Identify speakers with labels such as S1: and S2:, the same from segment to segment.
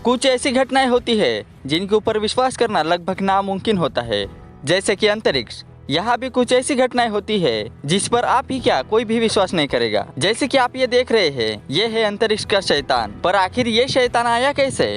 S1: कुछ ऐसी घटनाएं होती है जिनके ऊपर विश्वास करना लगभग नामुमकिन होता है, जैसे कि अंतरिक्ष। यहाँ भी कुछ ऐसी घटनाएं होती है जिस पर आप ही क्या कोई भी विश्वास नहीं करेगा। जैसे कि आप ये देख रहे हैं, ये है अंतरिक्ष का शैतान। पर आखिर ये शैतान आया कैसे,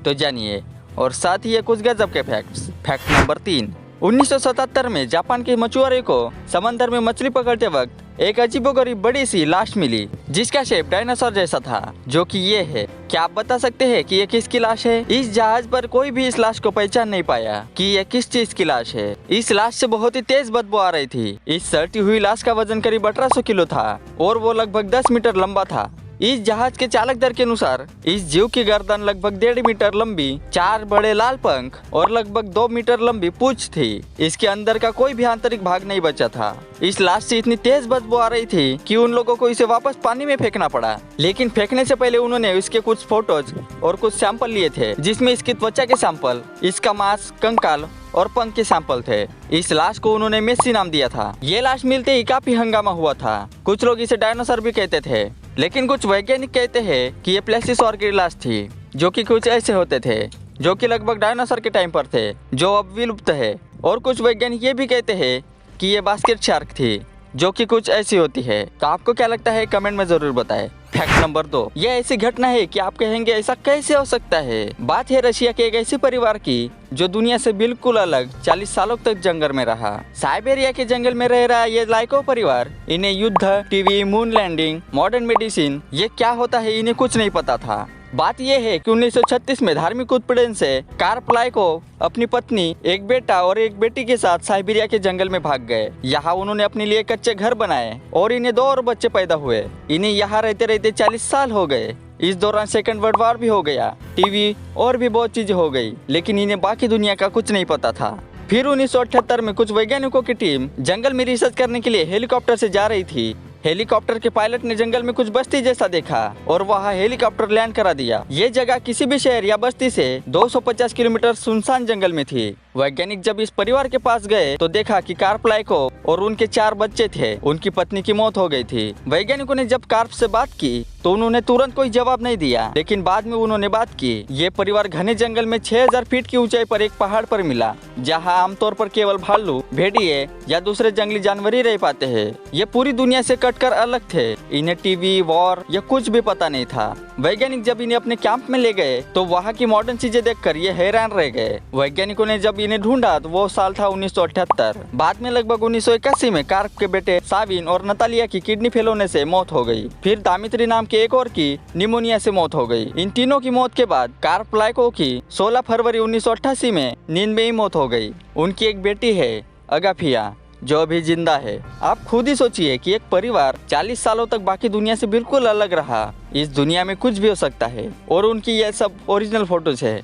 S1: तो जानिए। और साथ ही ये कुछ गजब के फैक्ट्स। फैक्ट नंबर 3, 1977 में जापान के मछुआरे को समंदर में मछली पकड़ते वक्त एक अजीबोगरीब बड़ी सी लाश मिली जिसका शेप डायनासोर जैसा था, जो कि ये है। क्या आप बता सकते हैं कि ये किसकी लाश है? इस जहाज पर कोई भी इस लाश को पहचान नहीं पाया कि ये किस चीज की लाश है। इस लाश से बहुत ही तेज बदबू आ रही थी। इस सड़ती हुई लाश का वजन करीब 1800 किलो था और वो लगभग 10 मीटर लंबा था। इस जहाज के चालक दर के अनुसार इस जीव की गर्दन लगभग 1.5 मीटर लंबी, 4 बड़े लाल पंख और लगभग 2 मीटर लंबी पूंछ थी। इसके अंदर का कोई भी आंतरिक भाग नहीं बचा था। इस लाश से इतनी तेज बदबू आ रही थी कि उन लोगों को इसे वापस पानी में फेंकना पड़ा। लेकिन फेंकने से पहले उन्होंने इसके कुछ फोटोज और कुछ सैंपल लिए थे, जिसमें इसकी त्वचा के सैंपल, इसका मांस, कंकाल और पंख के सैंपल थे। इस लाश को उन्होंने मेसी नाम दिया था। ये लाश मिलते ही काफी हंगामा हुआ था। कुछ लोग इसे डायनासोर भी कहते थे, लेकिन कुछ वैज्ञानिक कहते हैं कि ये प्लेसिसॉर की लाश थी, जो कि कुछ ऐसे होते थे जो कि लगभग डायनासोर के टाइम पर थे, जो अब विलुप्त है। और कुछ वैज्ञानिक ये भी कहते हैं कि ये बास्केट शार्क थी, जो कि कुछ ऐसी होती है। तो आपको क्या लगता है, कमेंट में जरूर बताएं। फैक्ट नंबर 2, यह ऐसी घटना है कि आप कहेंगे ऐसा कैसे हो सकता है। बात है रशिया के एक ऐसे परिवार की जो दुनिया से बिल्कुल अलग 40 सालों तक जंगल में रहा। साइबेरिया के जंगल में रह रहा ये लाइको परिवार, इन्हें युद्ध, TV, moon landing, modern medicine, ये क्या होता है इन्हें कुछ नहीं पता था। बात यह है कि 1936 में धार्मिक उत्पीड़न से कार्प लाइको अपनी पत्नी, एक बेटा और एक बेटी के साथ साइबेरिया के जंगल में भाग गए। यहाँ उन्होंने अपने लिए कच्चे घर बनाए और इन्हें 2 और बच्चे पैदा हुए। इन्हें यहाँ रहते रहते 40 साल हो गए। इस दौरान सेकंड वर्ल्ड वॉर भी हो गया, टीवी और भी बहुत चीजें हो गई, लेकिन इन्हें बाकी दुनिया का कुछ नहीं पता था। फिर 1978 में कुछ वैज्ञानिकों की टीम जंगल में रिसर्च करने के लिए हेलीकॉप्टर से जा रही थी। हेलीकॉप्टर के पायलट ने जंगल में कुछ बस्ती जैसा देखा और वहाँ हेलीकॉप्टर लैंड करा दिया। ये जगह किसी भी शहर या बस्ती से 250 किलोमीटर सुनसान जंगल में थी। वैज्ञानिक जब इस परिवार के पास गए तो देखा कि कार्प लाइको और उनके 4 बच्चे थे। उनकी पत्नी की मौत हो गई थी। वैज्ञानिकों ने जब कार्प से बात की तो उन्होंने तुरंत कोई जवाब नहीं दिया, लेकिन बाद में उन्होंने बात की। ये परिवार घने जंगल में 6000 फीट की ऊंचाई पर एक पहाड़ पर मिला, जहाँ आमतौर पर केवल भालू, भेड़िए या दूसरे जंगली जानवर ही रह पाते हैं। ये पूरी दुनिया से कटकर अलग थे। इन्हें टीवी, वॉर या कुछ भी पता नहीं था। वैज्ञानिक जब इन्हें अपने कैंप में ले गए तो वहाँ की मॉडर्न चीजें देखकर ये हैरान रह गए। वैज्ञानिकों ने जब इन्हें ढूंढा तो वो साल था 1978। बाद में लगभग 1981 में कार्प के बेटे साविन और नतालिया की किडनी फेल होने से मौत हो गई। फिर दामित्री नाम के एक और की निमोनिया से मौत हो गई। इन तीनों की मौत के बाद कार्प लाइको की 16 फरवरी 1988 में नींद में ही मौत हो गई। उनकी एक बेटी है अगाफिया, जो अभी जिंदा है। आप खुद ही सोचिए कि एक परिवार 40 सालों तक बाकी दुनिया से बिल्कुल अलग रहा। इस दुनिया में कुछ भी हो सकता है, और उनकी ये सब ओरिजिनल फोटोज है।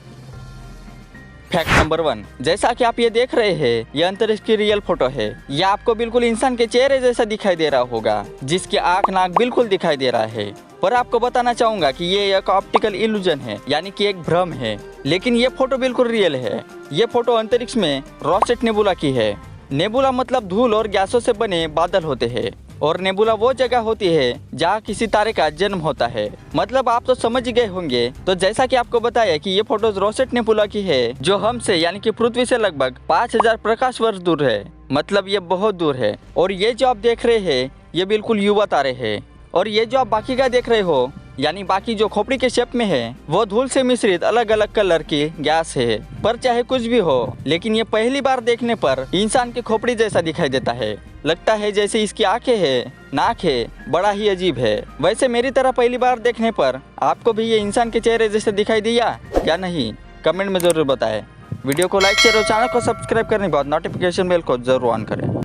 S1: फैक्ट नंबर 1, जैसा कि आप ये देख रहे हैं, ये अंतरिक्ष की रियल फोटो है। यह आपको बिल्कुल इंसान के चेहरे जैसा दिखाई दे रहा होगा, जिसके आँख नाक बिल्कुल दिखाई दे रहा है। पर आपको बताना चाहूंगा कि ये एक ऑप्टिकल इल्यूजन है, यानी कि एक भ्रम है। लेकिन ये फोटो बिल्कुल रियल है। ये फोटो अंतरिक्ष में रोसेट नेबुला की है। नेबुला मतलब धूल और गैसों से बने बादल होते हैं, और नेबुला वो जगह होती है जहाँ किसी तारे का जन्म होता है। मतलब आप तो समझ गए होंगे। तो जैसा कि आपको बताया कि ये फोटोज रोसेट नेबुला की है, जो हमसे यानी कि पृथ्वी से लगभग 5000 प्रकाश वर्ष दूर है। मतलब ये बहुत दूर है। और ये जो आप देख रहे हैं, ये बिल्कुल युवा तारे हैं। और ये जो आप बाकी का देख रहे हो, यानी बाकी जो खोपड़ी के शेप में है, वो धूल से मिश्रित अलग अलग कलर की गैस है। पर चाहे कुछ भी हो, लेकिन ये पहली बार देखने पर इंसान की खोपड़ी जैसा दिखाई देता है। लगता है जैसे इसकी आंखें है, नाक है, बड़ा ही अजीब है। वैसे मेरी तरह पहली बार देखने पर आपको भी ये इंसान के चेहरे जैसे दिखाई दिया या नहीं, कमेंट में जरूर बताएं। वीडियो को लाइक शेयर और चैनल को सब्सक्राइब करने के बाद नोटिफिकेशन बेल को जरूर ऑन करें।